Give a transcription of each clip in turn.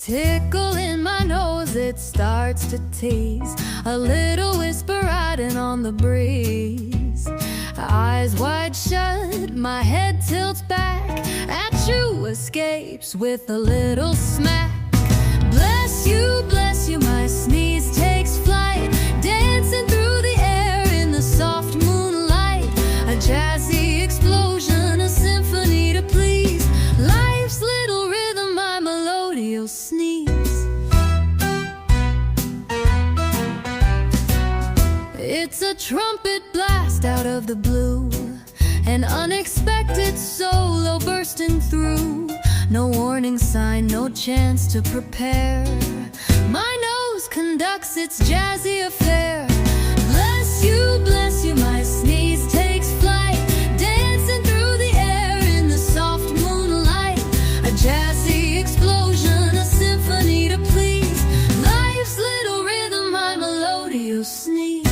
Tickle in my nose, it starts to tease. A little whisper riding on the breeze. Eyes wide shut, my head tilts back. At you escapes with a little smack. Bless you, my sneeze takes flight. Dancing through the air in the soft moonlight. A jazzy explosion, a symphony to please. Life's little rhythm, my melodious sneeze. It's a trumpet blast out of the blue. An unexpected solo bursting through. No warning sign, no chance to prepare. My nose conducts its jazzy affair. Bless you, my sneeze takes flight. Dancing through the air in the soft moonlight. A jazzy explosion, a symphony to please. Life's little rhythm, my melodious sneeze.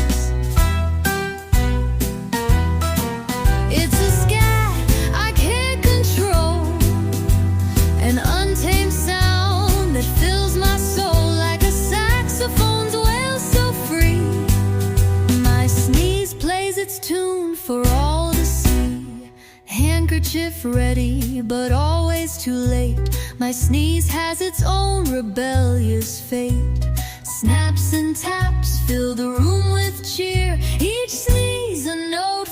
It's a scat I can't control, an untamed sound that fills my soul like a saxophone's wail so free. My sneeze plays its tune for all to see. Handkerchief ready, but always too late. My sneeze has its own rebellious fate. Snaps and taps fill the room with cheer. Each sneeze a note